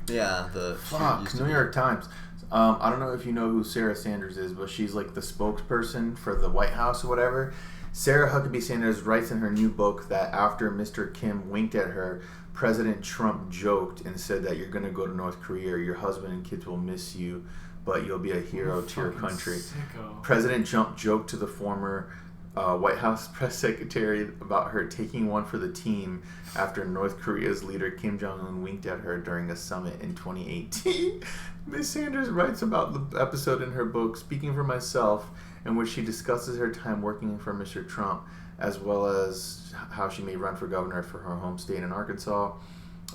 Yeah, New York Times. I don't know if you know who Sarah Sanders is, but she's like the spokesperson for the White House or whatever. Sarah Huckabee Sanders writes in her new book that after Mr. Kim winked at her, President Trump joked and said that you're going to go to North Korea, your husband and kids will miss you, but you'll be a hero to your country. Sicko. President Trump joked to the former White House press secretary about her taking one for the team after North Korea's leader Kim Jong Un winked at her during a summit in 2018. Ms. Sanders writes about the episode in her book, Speaking for Myself, in which she discusses her time working for Mr. Trump, as well as how she may run for governor for her home state in Arkansas.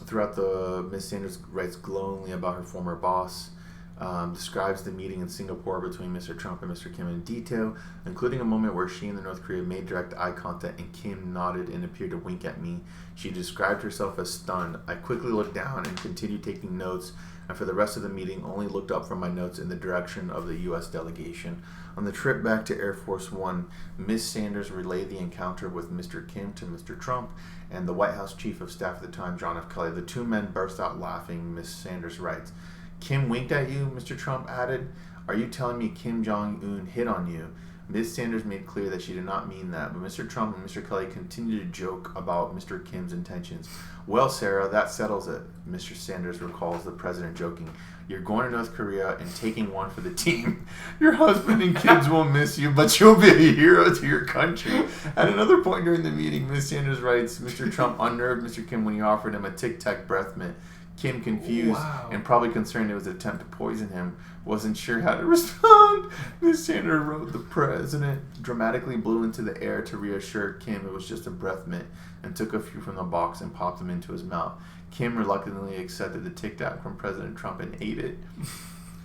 Throughout Ms. Sanders writes glowingly about her former boss, describes the meeting in Singapore between Mr. Trump and Mr. Kim in detail, including a moment where she and the North Korea made direct eye contact and Kim nodded and appeared to wink at me. She described herself as stunned. I quickly looked down and continued taking notes, and for the rest of the meeting only looked up from my notes in the direction of the U.S. delegation. On the trip back to Air Force One, Ms. Sanders relayed the encounter with Mr. Kim to Mr. Trump and the White House Chief of Staff at the time, John F. Kelly. The two men burst out laughing. Ms. Sanders writes, Kim winked at you, Mr. Trump added. Are you telling me Kim Jong Un hit on you? Ms. Sanders made clear that she did not mean that, but Mr. Trump and Mr. Kelly continued to joke about Mr. Kim's intentions. Well, Sarah, that settles it, Mr. Sanders recalls the president joking. You're going to North Korea and taking one for the team. Your husband and kids will miss you, but you'll be a hero to your country. At another point during the meeting, Ms. Sanders writes, Mr. Trump unnerved Mr. Kim when he offered him a Tic Tac breath mint. Kim, confused and probably concerned it was an attempt to poison him, wasn't sure how to respond. Ms. Sanders wrote, the president dramatically blew into the air to reassure Kim it was just a breath mint and took a few from the box and popped them into his mouth. Kim reluctantly accepted the Tic Tac from President Trump and ate it.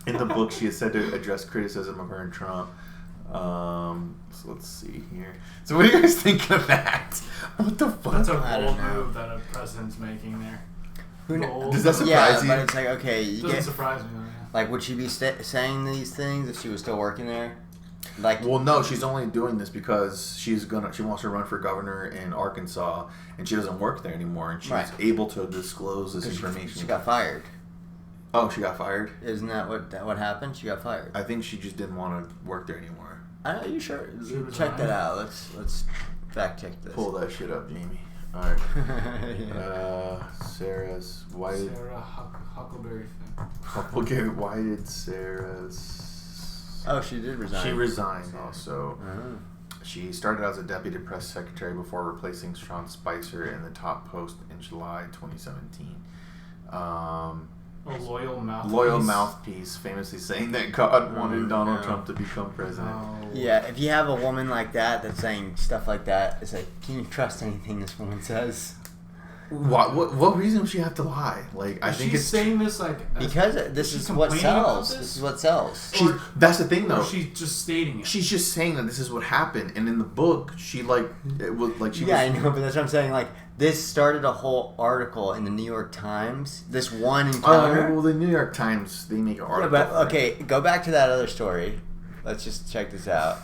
In the book, she is said to address criticism of her and Trump. So let's see here. So what do you guys think of that? What the fuck? That's a bold move that a president's making there. Does that surprise you? But it's like, okay, It doesn't surprise me though. Yeah. Like, would she be saying these things if she was still working there? Like, well, no, she's only doing this because she wants to run for governor in Arkansas, and she doesn't work there anymore, and she's able to disclose this information. She got fired. Oh, she got fired? Isn't that what happened? She got fired. I think she just didn't want to work there anymore. Are you sure? Check that out. Let's fact check this. Pull that shit up, Jamie. All right. Sarah Huckleberry Finn. Okay, why did Sarah's... Oh, she did resign. She resigned also. Uh-huh. She started as a deputy press secretary before replacing Sean Spicer in the top post in July 2017. A loyal mouthpiece. Loyal mouthpiece, famously saying that God wanted Donald Trump to become president. No. Yeah, if you have a woman like that that's saying stuff like that, it's like, can you trust anything this woman says? What reason would she have to lie? Like, I think she's it's saying this like because this is what sells. This is what sells. That's the thing, though. Or she's just stating it. She's just saying that this is what happened, and in the book, she it was like she. Yeah, I know, but that's what I'm saying. Like, this started a whole article in the New York Times. This one encounter. Well, the New York Times, they make an article. Yeah, but okay, go back to that other story. Let's just check this out.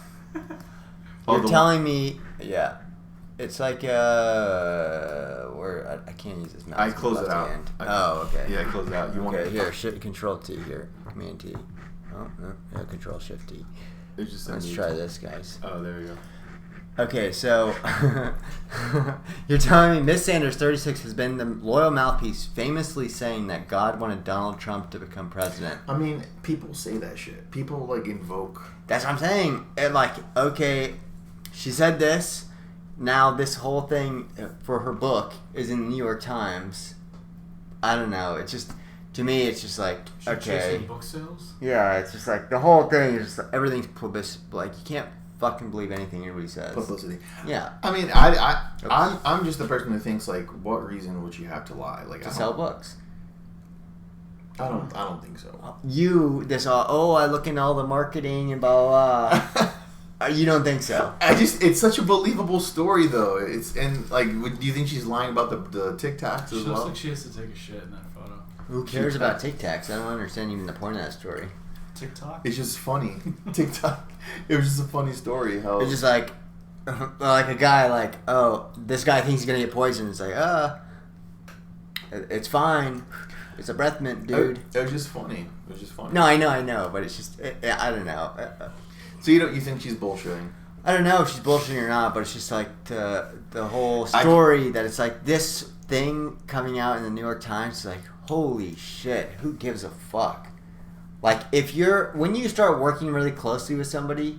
You're telling me, yeah. It's like where I can't use this mouse. I close it out. Okay. Yeah, I close it out. You want here? Control T here. Command T. Oh no. Yeah, Control Shift T. Let's try this, guys. Oh, there we go. Okay, so you're telling me Miss Sanders, 36, has been the loyal mouthpiece, famously saying that God wanted Donald Trump to become president. I mean, people say that shit. People like invoke. That's what I'm saying. And like, okay, she said this. Now this whole thing for her book is in the New York Times. I don't know. It's just, to me, it's just like, okay. Book sales? Yeah, it's just like the whole thing is just, everything's publicity. Like, you can't fucking believe anything anybody says. Publicity. Yeah. I mean, I'm just the person who thinks like, what reason would you have to lie? Like to sell books. I don't think so. I look into all the marketing and blah blah blah. You don't think so? It's such a believable story, though. Do you think she's lying about the Tic Tacs as well? She looks like she has to take a shit in that photo. Who cares about Tic Tacs? I don't understand even the point of that story. TikTok? It's just funny. TikTok. It was just a funny story. How it's just like a guy like, oh, this guy thinks he's gonna get poisoned. It's like, it's fine. It's a breath mint, dude. It was just funny. No, I know, but it's just I don't know. So you think she's bullshitting? I don't know if she's bullshitting or not, but it's just like the whole story that it's like this thing coming out in the New York Times is like, holy shit, who gives a fuck? Like, when you start working really closely with somebody,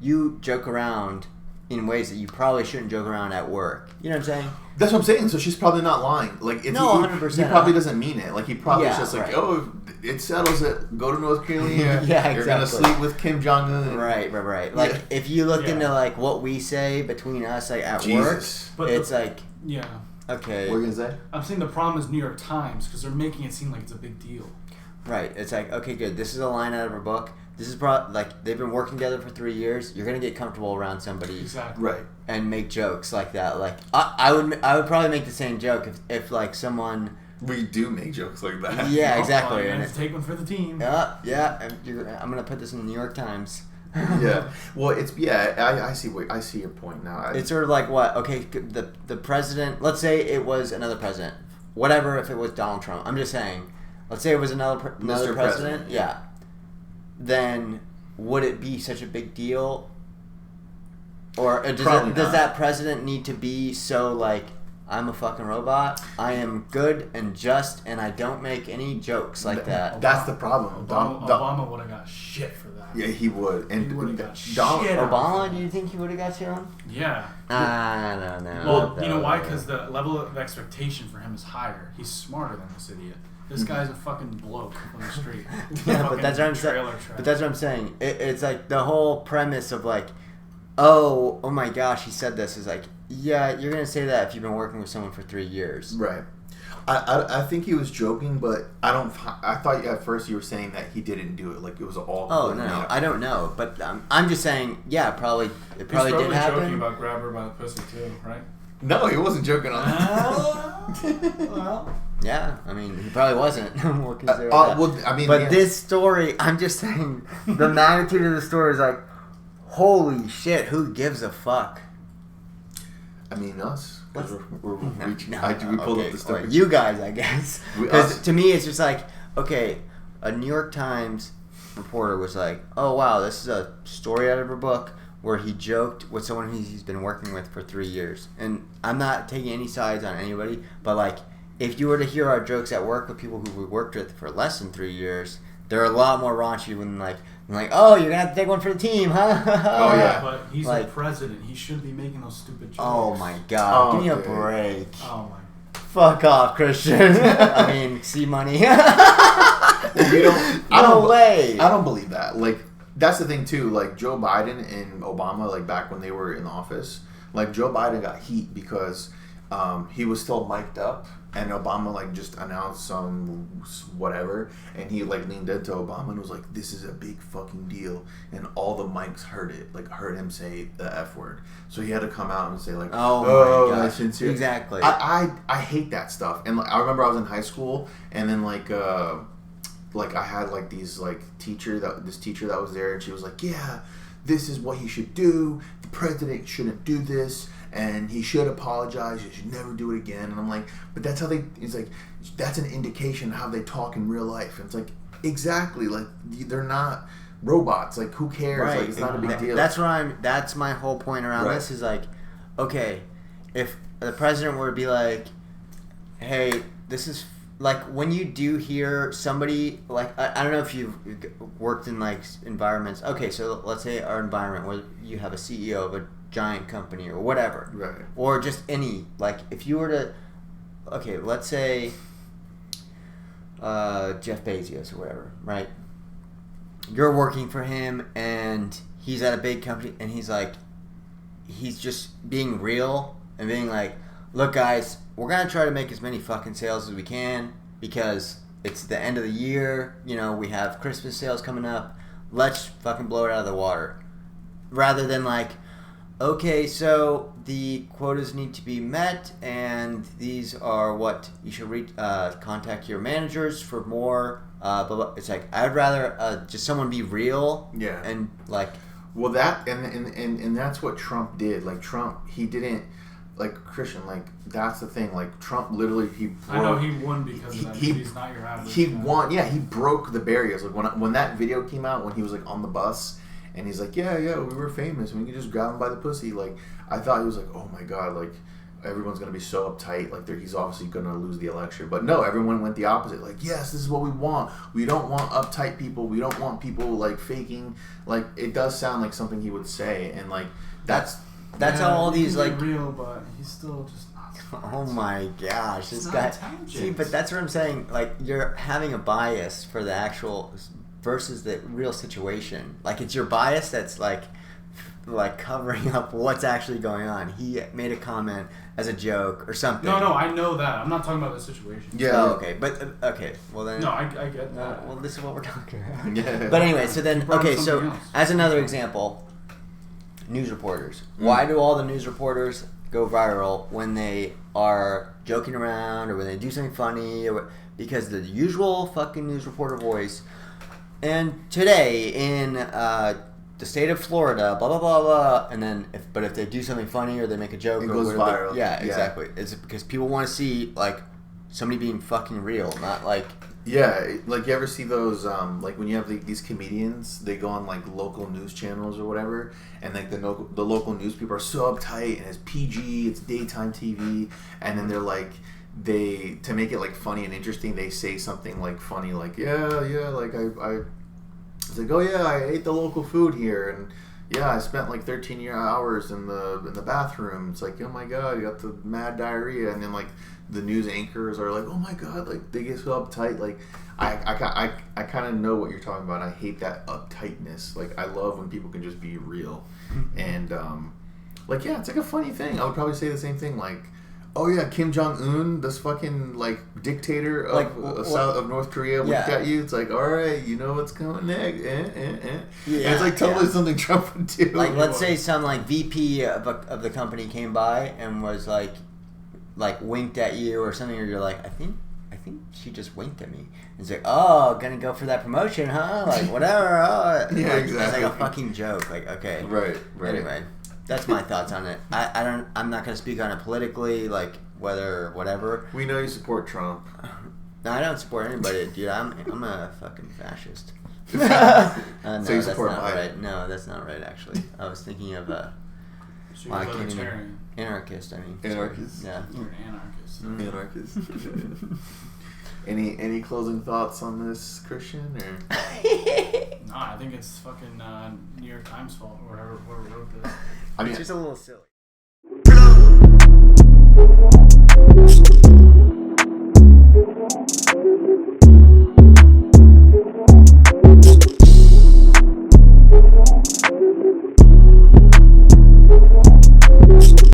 you joke around in ways that you probably shouldn't joke around at work. You know what I'm saying? That's what I'm saying. So she's probably not lying. Like, if no, 100%. He probably doesn't mean it. Like, he probably is just like, right. oh, it settles it. Go to North Korea. Yeah, You're going to sleep with Kim Jong Un. Right. Like, if you look into, like, what we say between us, like, at work, but it's like... Yeah. Okay. What are you going to say? I'm saying the problem is New York Times, because they're making it seem like it's a big deal. Right. It's like, okay, good. This is a line out of her book. This is like, they've been working together for 3 years. You're going to get comfortable around somebody. Exactly. Right. And make jokes like that. Like, I would probably make the same joke if like, someone... We do make jokes like that. Yeah, exactly. You have to take one for the team. Yeah. I'm going to put this in the New York Times. Yeah. Well, I see your point now. It's sort of like what? Okay, the president, let's say it was another president. Whatever, if it was Donald Trump. I'm just saying. Let's say it was another president. Yeah. Then would it be such a big deal? Or does that president need to be so like, I'm a fucking robot, I am good and just, and I don't make any jokes like that? That's the problem. Obama would have got shit for that. Yeah, he would. And he would have got Donald shit. Obama, do you think he would have got shit on? Yeah. I don't know. Well, you know why? Because the level of expectation for him is higher. He's smarter than this idiot. This guy's a fucking bloke on the street. Yeah, but that's what I'm saying. But that's what I'm saying. It's like the whole premise of like, oh my gosh, he said this is like, yeah, you're gonna say that if you've been working with someone for 3 years, right? I think he was joking, but I thought at first you were saying that he didn't do it, like it was all. Oh no, I don't know, but I'm just saying, yeah, it probably did happen. Joking about grab her by the pussy too, right? No, he wasn't joking on that. Well, yeah, I mean, he probably wasn't. We'll consider that. Well, I mean, but this story, I'm just saying, the magnitude of the story is like, holy shit, who gives a fuck? I mean, us. We're reaching. No, we pulled up the story. You guys, I guess. Because to me, it's just like, okay, a New York Times reporter was like, oh, wow, this is a story out of her book where he joked with someone he's been working with for 3 years. And I'm not taking any sides on anybody, but like, if you were to hear our jokes at work with people who we worked with for less than 3 years, they're a lot more raunchy when like, oh, you're gonna have to take one for the team, huh? Oh yeah, but he's the president. He shouldn't be making those stupid jokes. Oh my god, give me a break. Oh my. Fuck off, Christian. I mean, see money. I don't believe that. Like, that's the thing too. Like Joe Biden and Obama, like back when they were in office, like Joe Biden got heat because he was still mic'd up, and Obama like just announced some whatever, and he like leaned into Obama and was like, "This is a big fucking deal," and all the mics heard it, like heard him say the F word, so he had to come out and say like, "Oh my gosh, sincere." Exactly. I hate that stuff, and like, I remember I was in high school, and then like I had like this teacher that was there, and she was like, "Yeah, this is what he should do. The president shouldn't do this, and he should apologize. He should never do it again." And I'm like, but that's how it's like, that's an indication of how they talk in real life. And it's like, exactly, like they're not robots. Like, who cares? Right. Like, it's not a big deal. That's my whole point around this is like, okay, if the president were to be like, hey, this is like when you do hear somebody like, I don't know if you've worked in like environments. Okay, so let's say our environment where you have a CEO of a giant company or whatever, right? Or just any, like, if you were to, okay, let's say Jeff Bezos or whatever, right? You're working for him and he's at a big company and he's just being real and being like, look guys, we're gonna try to make as many fucking sales as we can because it's the end of the year, you know, we have Christmas sales coming up, let's fucking blow it out of the water. Rather than like, okay, so the quotas need to be met, and these are what you should contact your managers for more. But it's like, I'd rather just someone be real. Yeah. And like, well, that and that's what Trump did. Like Trump, he didn't like Christian, like that's the thing. Like Trump, literally, he broke. I know he won because of that. He's not your average. He guy. won. Yeah, he broke the barriers. Like when that video came out, when he was like on the bus, and he's like, yeah, we were famous, and we could just grab him by the pussy. Like I thought he was like, oh my god, like everyone's gonna be so uptight. Like he's obviously gonna lose the election. But no, everyone went the opposite. Like, yes, this is what we want. We don't want uptight people. We don't want people like faking. Like it does sound like something he would say, and like that's how all these like real, but he's still just not. Oh my gosh, this not guy. intelligent. See, but that's what I'm saying. Like you're having a bias for the actual versus the real situation. Like it's your bias that's like covering up what's actually going on. He made a comment as a joke or something. No, I know that. I'm not talking about the situation. Yeah. Oh, okay, but okay. Well then. No, I get that. Well, this is what we're talking about. Yeah. But anyway, so then brought up okay, so something else. as another example, news reporters. Why do all the news reporters go viral when they are joking around or when they do something funny? Because the usual fucking news reporter voice. And today in the state of Florida, blah blah blah blah, and then if they do something funny or they make a joke, It or goes whatever, viral. Yeah, Yeah. exactly. It's because people want to see like somebody being fucking real, not like. Yeah, like you ever see those, like when you have these comedians, they go on like local news channels or whatever, and like the local news people are so uptight, and it's PG, it's daytime TV, and then they're like, to make it like funny and interesting, they say something like funny, like like it's like, oh yeah, I ate the local food here, and yeah, I spent like 13 hours in the bathroom. It's like, oh my god, you got the mad diarrhea, and then like the news anchors are like, oh my god, like they get so uptight. Like I kind of know what you're talking about. I hate that uptightness. Like I love when people can just be real, and like yeah, it's like a funny thing. I would probably say the same thing. Like, oh yeah, Kim Jong Un, this fucking like dictator of south of North Korea, winked at you. It's like, all right, you know what's coming next. Yeah, and it's like totally something Trump would do. Like let's say some like VP of the company came by and was like winked at you or something, or you're like, I think she just winked at me. It's like, oh, gonna go for that promotion, huh? Like whatever. Oh. Yeah, like, exactly. It's like a fucking joke. Like okay, Right. Anyway. That's my thoughts on it. I'm not going to speak on it politically, like whether whatever. We know you support Trump. No, I don't support anybody, dude. I'm a fucking fascist. No, So you support that's not Biden. right. No, that's not right. Actually, I was thinking of So you're I a can't even- libertarian. anarchist. I mean, Anarchist. Yeah. You're an anarchist. Anarchist. Any closing thoughts on this, Christian? Or No, I think it's fucking New York Times fault or whoever wrote this. I mean, It's just a little silly.